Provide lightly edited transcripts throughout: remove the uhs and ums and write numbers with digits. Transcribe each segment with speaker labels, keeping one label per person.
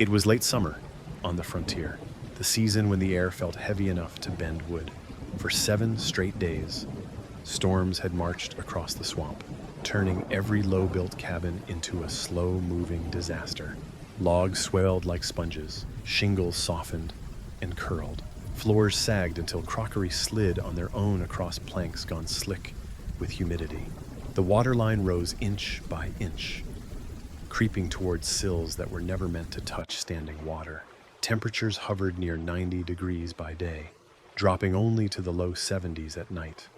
Speaker 1: It was late summer on the frontier, the season when the air felt heavy enough to bend wood. For 7 straight days, storms had marched across the swamp, turning every low-built cabin into a slow-moving disaster. Logs swelled like sponges, shingles softened and curled. Floors sagged until crockery slid on their own across planks gone slick with humidity. The waterline rose inch by inch, creeping towards sills that were never meant to touch standing water. Temperatures hovered near 90 degrees by day, dropping only to the low 70s at night.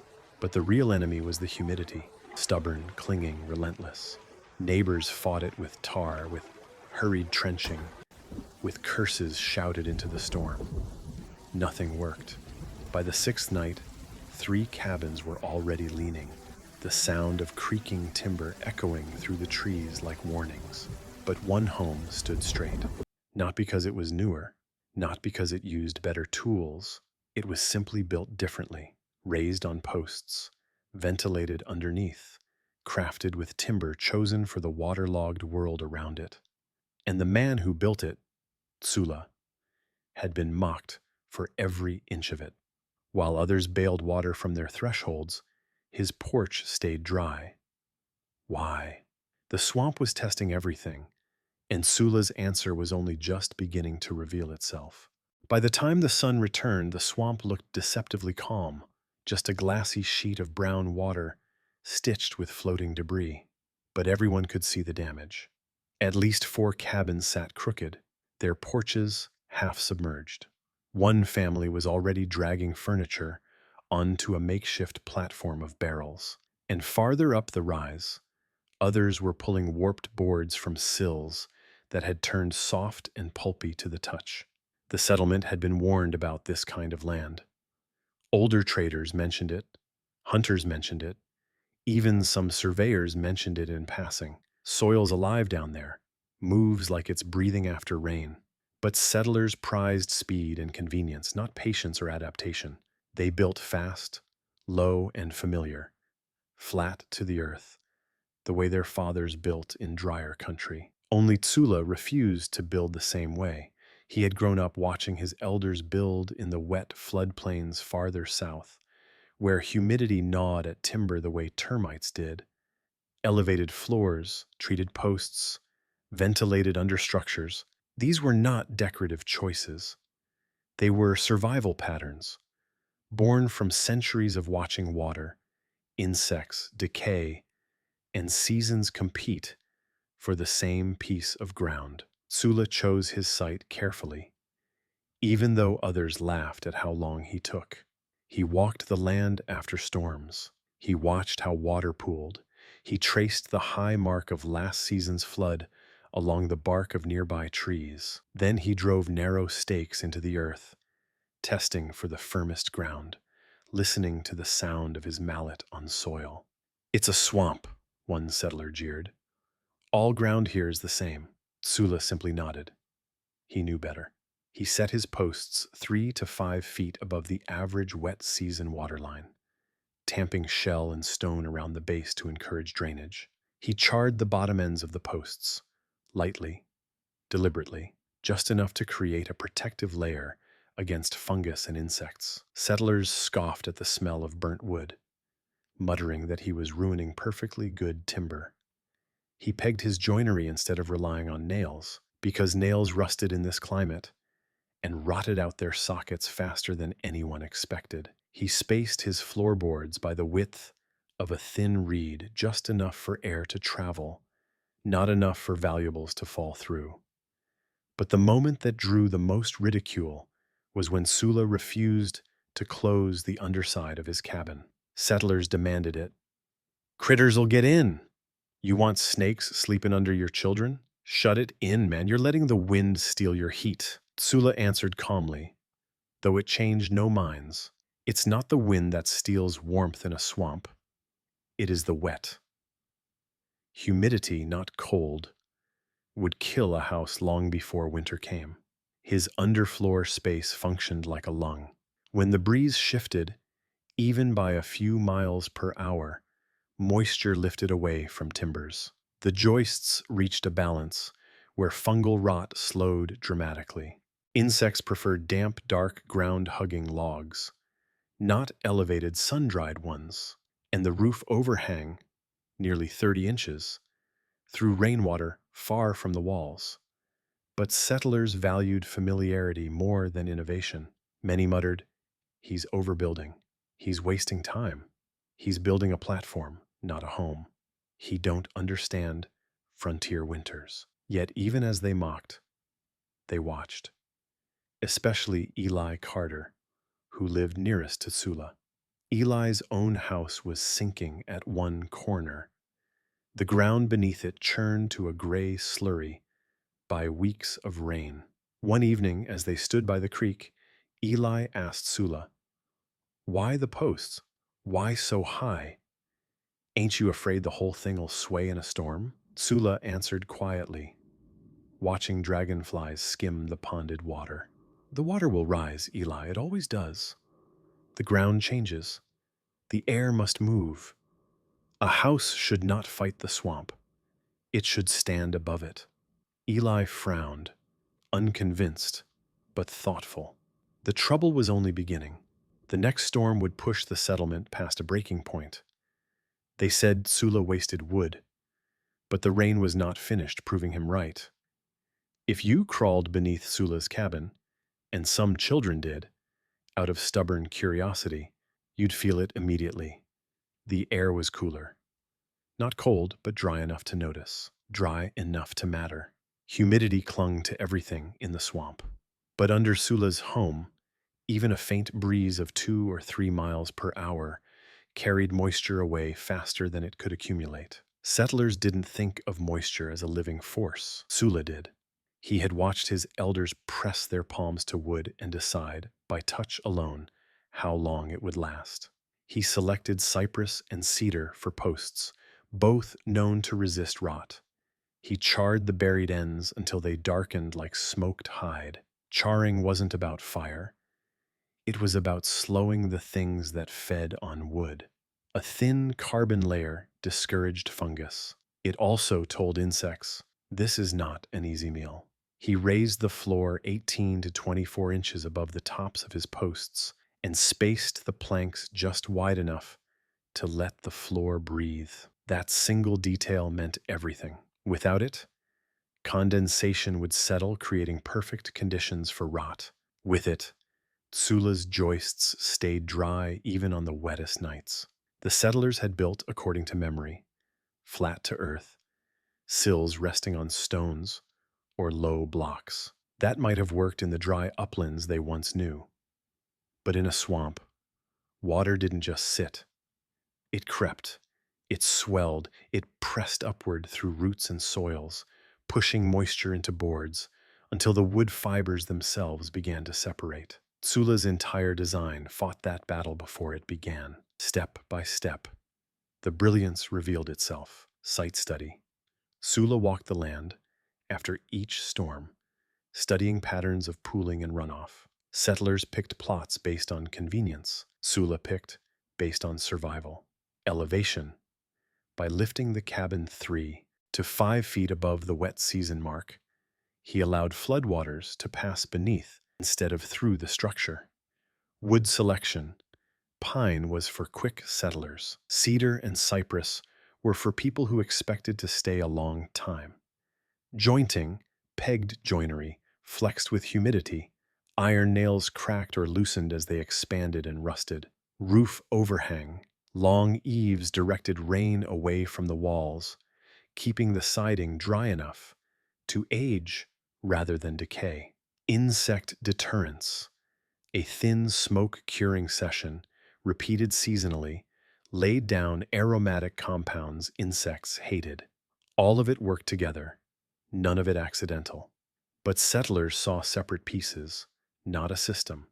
Speaker 1: But the real enemy was the humidity, stubborn, clinging, relentless. Neighbors fought it with tar, with hurried trenching, with curses shouted into the storm. Nothing worked. By the sixth night, 3 cabins were already leaning, the sound of creaking timber echoing through the trees like warnings. But one home stood straight. Not because it was newer, not because it used better tools. It was simply built differently, raised on posts, ventilated underneath, crafted with timber chosen for the waterlogged world around it. And the man who built it, Tsula, had been mocked for every inch of it. While others bailed water from their thresholds, his porch stayed dry. Why? The swamp was testing everything, and Sula's answer was only just beginning to reveal itself. By the time the sun returned, the swamp looked deceptively calm, just a glassy sheet of brown water stitched with floating debris. But everyone could see the damage. At least 4 cabins sat crooked, their porches half submerged. One family was already dragging furniture onto a makeshift platform of barrels. And farther up the rise, others were pulling warped boards from sills that had turned soft and pulpy to the touch. The settlement had been warned about this kind of land. Older traders mentioned it, hunters mentioned it, even some surveyors mentioned it in passing. Soil's alive down there, moves like it's breathing after rain. But settlers prized speed and convenience, not patience or adaptation. They built fast, low, and familiar, flat to the earth, the way their fathers built in drier country. Only Tsula refused to build the same way. He had grown up watching his elders build in the wet floodplains farther south, where humidity gnawed at timber the way termites did. Elevated floors, treated posts, ventilated understructures. These were not decorative choices. They were survival patterns, born from centuries of watching water, insects decay, and seasons compete for the same piece of ground. Tsula chose his site carefully, even though others laughed at how long he took. He walked the land after storms. He watched how water pooled. He traced the high mark of last season's flood along the bark of nearby trees. Then he drove narrow stakes into the earth, testing for the firmest ground, listening to the sound of his mallet on soil. "It's a swamp," one settler jeered. "All ground here is the same." Tsula simply nodded. He knew better. He set his posts 3 to 5 feet above the average wet season waterline, tamping shell and stone around the base to encourage drainage. He charred the bottom ends of the posts, lightly, deliberately, just enough to create a protective layer against fungus and insects. Settlers scoffed at the smell of burnt wood, muttering that he was ruining perfectly good timber. He pegged his joinery instead of relying on nails, because nails rusted in this climate and rotted out their sockets faster than anyone expected. He spaced his floorboards by the width of a thin reed, just enough for air to travel, not enough for valuables to fall through. But the moment that drew the most ridicule was when Tsula refused to close the underside of his cabin. Settlers demanded it. "Critters'll get in. You want snakes sleeping under your children? Shut it in, man. You're letting the wind steal your heat." Tsula answered calmly, though it changed no minds. "It's not the wind that steals warmth in a swamp. It is the wet. Humidity, not cold, would kill a house long before winter came." His underfloor space functioned like a lung. When the breeze shifted, even by a few miles per hour, moisture lifted away from timbers. The joists reached a balance where fungal rot slowed dramatically. Insects preferred damp, dark, ground-hugging logs, not elevated, sun-dried ones, and the roof overhang, nearly 30 inches, threw rainwater far from the walls. But settlers valued familiarity more than innovation. Many muttered, "He's overbuilding. He's wasting time. He's building a platform, not a home. He don't understand frontier winters." Yet even as they mocked, they watched, especially Eli Carter, who lived nearest to Tsula. Eli's own house was sinking at one corner. The ground beneath it churned to a gray slurry by weeks of rain. One evening, as they stood by the creek, Eli asked Tsula, "Why the posts? Why so high? Ain't you afraid the whole thing'll sway in a storm?" Tsula answered quietly, watching dragonflies skim the ponded water. "The water will rise, Eli, it always does. The ground changes. The air must move. A house should not fight the swamp. It should stand above it." Eli frowned, unconvinced, but thoughtful. The trouble was only beginning. The next storm would push the settlement past a breaking point. They said Tsula wasted wood, but the rain was not finished proving him right. If you crawled beneath Tsula's cabin, and some children did, out of stubborn curiosity, you'd feel it immediately. The air was cooler. Not cold, but dry enough to notice. Dry enough to matter. Humidity clung to everything in the swamp. But under Tsula's home, even a faint breeze of 2 or 3 miles per hour carried moisture away faster than it could accumulate. Settlers didn't think of moisture as a living force. Tsula did. He had watched his elders press their palms to wood and decide, by touch alone, how long it would last. He selected cypress and cedar for posts, both known to resist rot. He charred the buried ends until they darkened like smoked hide. Charring wasn't about fire. It was about slowing the things that fed on wood. A thin carbon layer discouraged fungus. It also told insects, this is not an easy meal. He raised the floor 18 to 24 inches above the tops of his posts and spaced the planks just wide enough to let the floor breathe. That single detail meant everything. Without it, condensation would settle, creating perfect conditions for rot. With it, Tsula's joists stayed dry even on the wettest nights. The settlers had built according to memory, flat to earth, sills resting on stones or low blocks. That might have worked in the dry uplands they once knew. But in a swamp, water didn't just sit. It crept, it swelled, it pressed upward through roots and soils, pushing moisture into boards until the wood fibers themselves began to separate. Tsula's entire design fought that battle before it began. Step by step, the brilliance revealed itself. Site study. Tsula walked the land after each storm, studying patterns of pooling and runoff. Settlers picked plots based on convenience. Tsula picked based on survival. Elevation. By lifting the cabin 3 to 5 feet above the wet season mark, he allowed floodwaters to pass beneath instead of through the structure. Wood selection. Pine was for quick settlers. Cedar and cypress were for people who expected to stay a long time. Jointing, pegged joinery, flexed with humidity. Iron nails cracked or loosened as they expanded and rusted. Roof overhang. Long eaves directed rain away from the walls, keeping the siding dry enough to age rather than decay. Insect deterrence. A thin smoke-curing session, repeated seasonally, laid down aromatic compounds insects hated. All of it worked together, none of it accidental. But settlers saw separate pieces, not a system.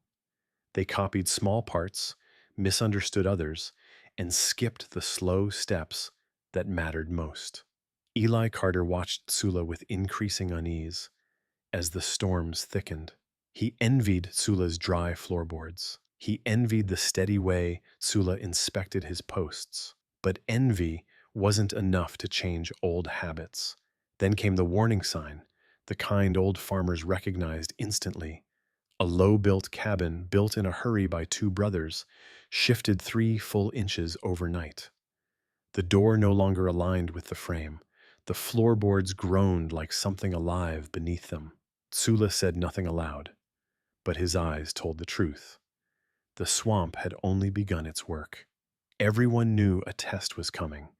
Speaker 1: They copied small parts, misunderstood others, and skipped the slow steps that mattered most. Eli Carter watched Tsula with increasing unease as the storms thickened. He envied Tsula's dry floorboards. He envied the steady way Tsula inspected his posts. But envy wasn't enough to change old habits. Then came the warning sign. the kind old farmers recognized instantly. A low-built cabin built in a hurry by two brothers shifted 3 full inches overnight. The door no longer aligned with the frame. The floorboards groaned like something alive beneath them. Tsula said nothing aloud, but his eyes told the truth. The swamp had only begun its work. Everyone knew a test was coming.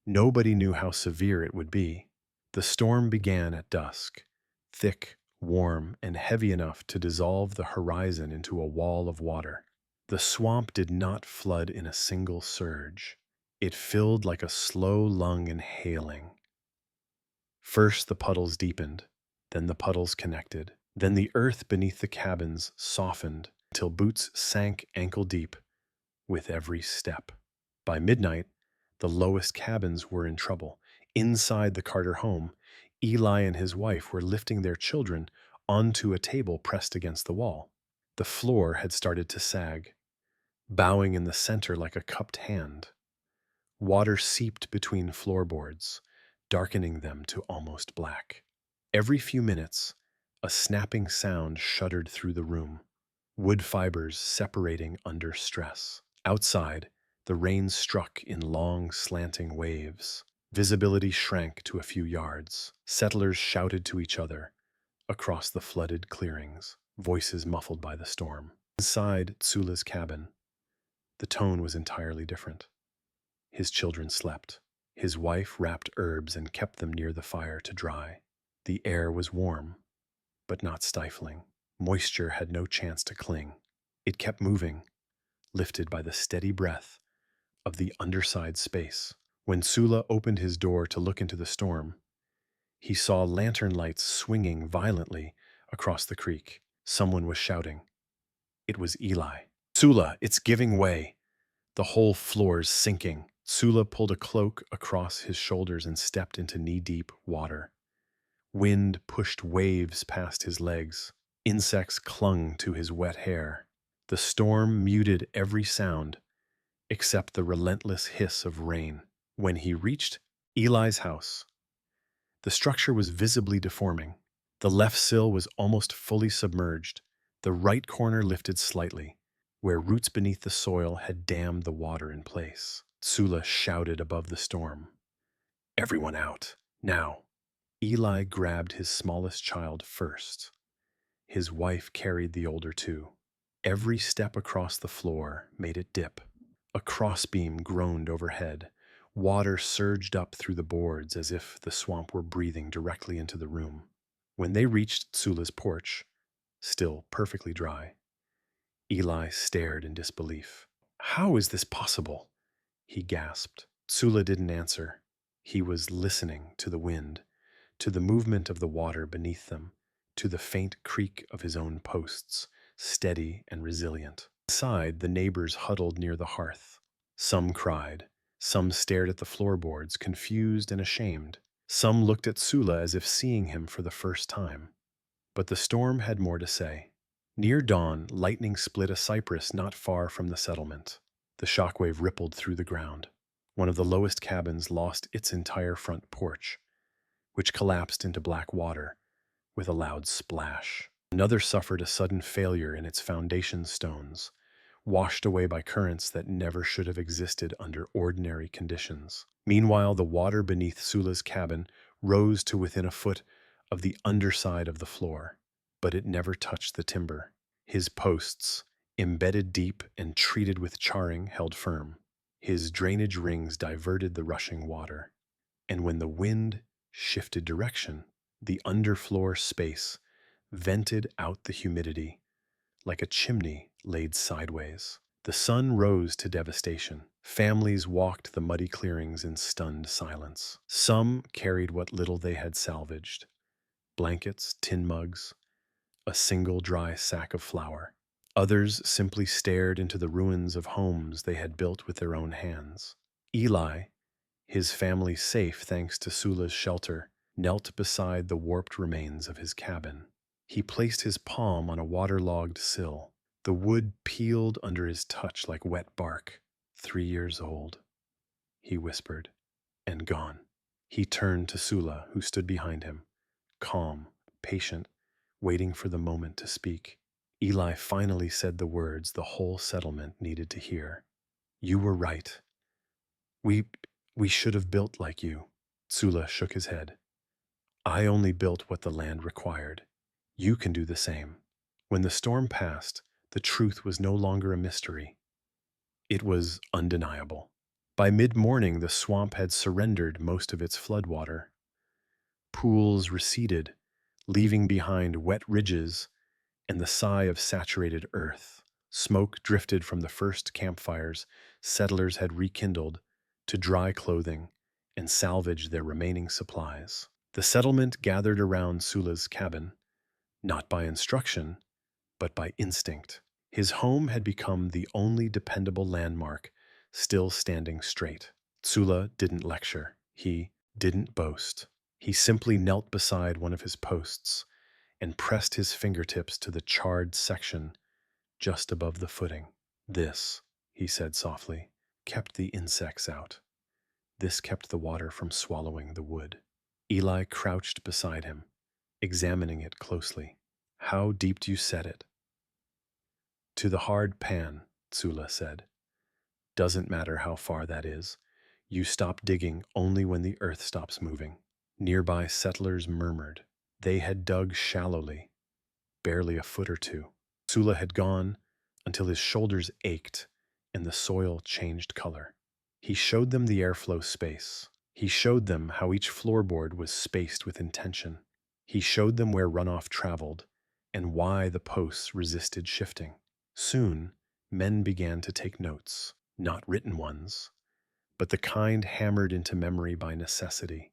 Speaker 1: Nobody knew how severe it would be. The storm began at dusk, thick, warm, and heavy enough to dissolve the horizon into a wall of water. The swamp did not flood in a single surge. It filled like a slow lung inhaling. First the puddles deepened, then the puddles connected. Then the earth beneath the cabins softened until boots sank ankle deep with every step. By midnight, the lowest cabins were in trouble. Inside the Carter home, Eli and his wife were lifting their children onto a table pressed against the wall. The floor had started to sag, bowing in the center like a cupped hand. Water seeped between floorboards, darkening them to almost black. Every few minutes, a snapping sound shuddered through the room, wood fibers separating under stress. Outside, the rain struck in long, slanting waves. Visibility shrank to a few yards. Settlers shouted to each other across the flooded clearings, voices muffled by the storm. Inside Tsula's cabin, the tone was entirely different. His children slept. His wife wrapped herbs and kept them near the fire to dry. The air was warm, but not stifling. Moisture had no chance to cling. It kept moving, lifted by the steady breath of the underside space. When Tsula opened his door to look into the storm, he saw lantern lights swinging violently across the creek. Someone was shouting. It was Eli. "Tsula, it's giving way. The whole floor's sinking." Tsula pulled a cloak across his shoulders and stepped into knee-deep water. Wind pushed waves past his legs. Insects clung to his wet hair. The storm muted every sound except the relentless hiss of rain. When he reached Eli's house, the structure was visibly deforming. The left sill was almost fully submerged. The right corner lifted slightly, where roots beneath the soil had dammed the water in place. Tsula shouted above the storm. "Everyone out, now." Eli grabbed his smallest child first. His wife carried the older two. Every step across the floor made it dip. A crossbeam groaned overhead. Water surged up through the boards as if the swamp were breathing directly into the room. When they reached Tsula's porch, still perfectly dry, Eli stared in disbelief. "How is this possible?" he gasped. Tsula didn't answer. He was listening to the wind, to the movement of the water beneath them, to the faint creak of his own posts, steady and resilient. Inside, the neighbors huddled near the hearth. Some cried. Some stared at the floorboards, confused and ashamed. Some looked at Tsula as if seeing him for the first time. But the storm had more to say. Near dawn, lightning split a cypress not far from the settlement. The shockwave rippled through the ground. One of the lowest cabins lost its entire front porch, which collapsed into black water with a loud splash. Another suffered a sudden failure in its foundation stones, washed away by currents that never should have existed under ordinary conditions. Meanwhile, the water beneath Tsula's cabin rose to within a foot of the underside of the floor, but it never touched the timber. His posts, embedded deep and treated with charring, held firm. His drainage rings diverted the rushing water, and when the wind shifted direction, the underfloor space vented out the humidity like a chimney laid sideways. The sun rose to devastation. Families walked the muddy clearings in stunned silence. Some carried what little they had salvaged: blankets, tin mugs, a single dry sack of flour. Others simply stared into the ruins of homes they had built with their own hands. Eli, his family safe thanks to Tsula's shelter, knelt beside the warped remains of his cabin. He placed his palm on a waterlogged sill. The wood peeled under his touch like wet bark. 3 years old, he whispered, and gone. He turned to Tsula, who stood behind him, calm patient, waiting for the moment to speak. Eli finally said the words the whole settlement needed to hear. "You were right. We we should have built like you." Tsula shook his head. "I only built what the land required. You can do the same." When the storm passed, the truth was no longer a mystery. It was undeniable. By mid-morning, the swamp had surrendered most of its floodwater. Pools receded, leaving behind wet ridges and the sigh of saturated earth. Smoke drifted from the first campfires settlers had rekindled to dry clothing and salvage their remaining supplies. The settlement gathered around Sula's cabin, not by instruction, but by instinct. His home had become the only dependable landmark still standing straight. Tsula didn't lecture. He didn't boast. He simply knelt beside one of his posts and pressed his fingertips to the charred section just above the footing. "This," he said softly, "kept the insects out. This kept the water from swallowing the wood." Eli crouched beside him, examining it closely. "How deep do you set it?" "To the hard pan," Tsula said. "Doesn't matter how far that is. You stop digging only when the earth stops moving." Nearby settlers murmured. They had dug shallowly, barely a foot or two. Tsula had gone until his shoulders ached and the soil changed color. He showed them the airflow space. He showed them how each floorboard was spaced with intention. He showed them where runoff traveled and why the posts resisted shifting. Soon, men began to take notes, not written ones, but the kind hammered into memory by necessity.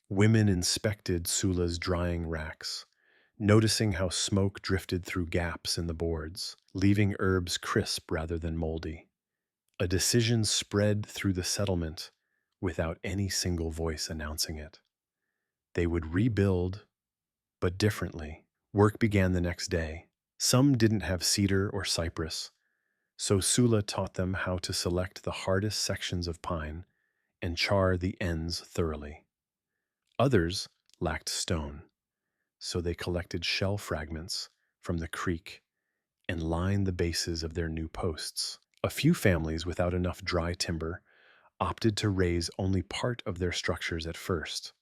Speaker 1: Women inspected Sula's drying racks, noticing how smoke drifted through gaps in the boards, leaving herbs crisp rather than moldy. A decision spread through the settlement without any single voice announcing it. They would rebuild, but differently. Work began the next day. Some didn't have cedar or cypress, so Tsula taught them how to select the hardest sections of pine and char the ends thoroughly. Others lacked stone, so they collected shell fragments from the creek and lined the bases of their new posts. A few families without enough dry timber opted to raise only part of their structures at first,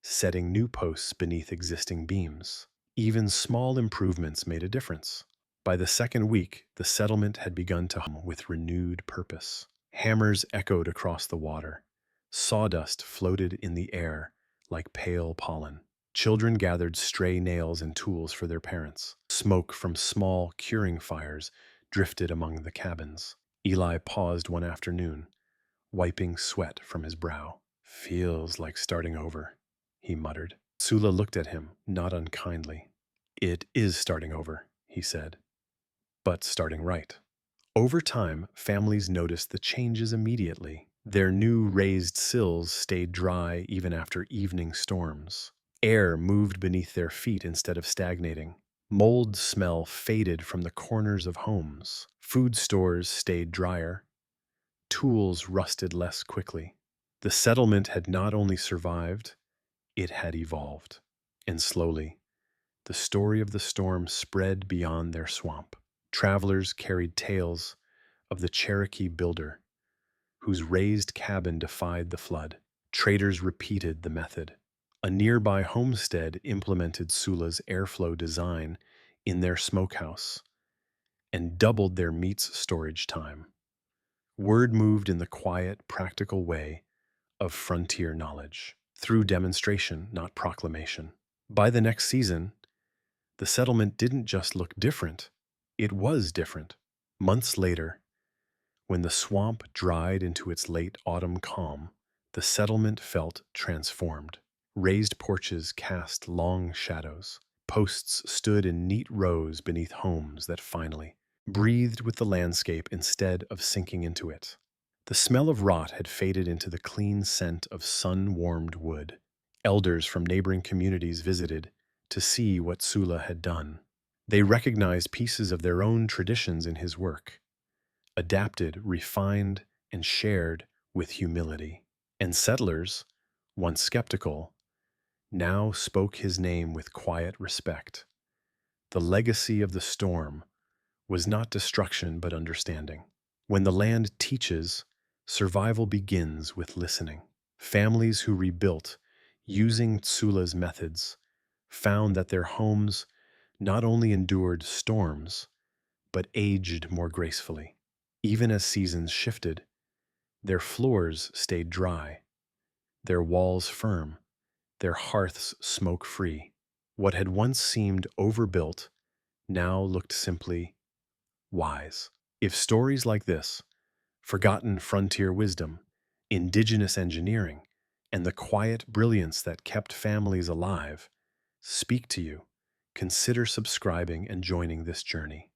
Speaker 1: setting new posts beneath existing beams. Even small improvements made a difference. By the second week, the settlement had begun to hum with renewed purpose. Hammers echoed across the water. Sawdust floated in the air like pale pollen. Children gathered stray nails and tools for their parents. Smoke from small curing fires drifted among the cabins. Eli paused one afternoon, wiping sweat from his brow. "Feels like starting over," he muttered. Tsula looked at him, not unkindly. "It is starting over," he said, "but starting right." Over time, families noticed the changes immediately. Their new raised sills stayed dry even after evening storms. Air moved beneath their feet instead of stagnating. Mold smell faded from the corners of homes. Food stores stayed drier. Tools rusted less quickly. The settlement had not only survived, it had evolved. And slowly, the story of the storm spread beyond their swamp. Travelers carried tales of the Cherokee builder, whose raised cabin defied the flood. Traders repeated the method. A nearby homestead implemented Tsula's airflow design in their smokehouse and doubled their meat's storage time. Word moved in the quiet, practical way of frontier knowledge, through demonstration, not proclamation. By the next season, the settlement didn't just look different, it was different. Months later, when the swamp dried into its late autumn calm, the settlement felt transformed. Raised porches cast long shadows. Posts stood in neat rows beneath homes that finally breathed with the landscape instead of sinking into it. The smell of rot had faded into the clean scent of sun-warmed wood. Elders from neighboring communities visited to see what Tsula had done. They recognized pieces of their own traditions in his work, adapted, refined, and shared with humility. And settlers, once skeptical, now spoke his name with quiet respect. The legacy of the storm was not destruction but understanding. When the land teaches, survival begins with listening. Families who rebuilt using Tsula's methods found that their homes not only endured storms, but aged more gracefully. Even as seasons shifted, their floors stayed dry, their walls firm, their hearths smoke-free. What had once seemed overbuilt now looked simply wise. If stories like this, forgotten frontier wisdom, indigenous engineering, and the quiet brilliance that kept families alive speak to you, consider subscribing and joining this journey.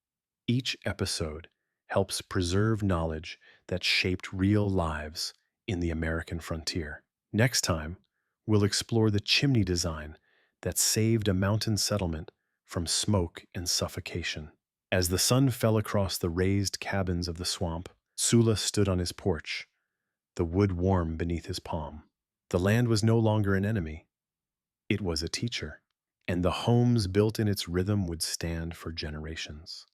Speaker 1: Each episode helps preserve knowledge that shaped real lives in the American frontier. Next time, we'll explore the chimney design that saved a mountain settlement from smoke and suffocation. As the sun fell across the raised cabins of the swamp, Tsula stood on his porch, the wood warm beneath his palm. The land was no longer an enemy, it was a teacher, and the homes built in its rhythm would stand for generations.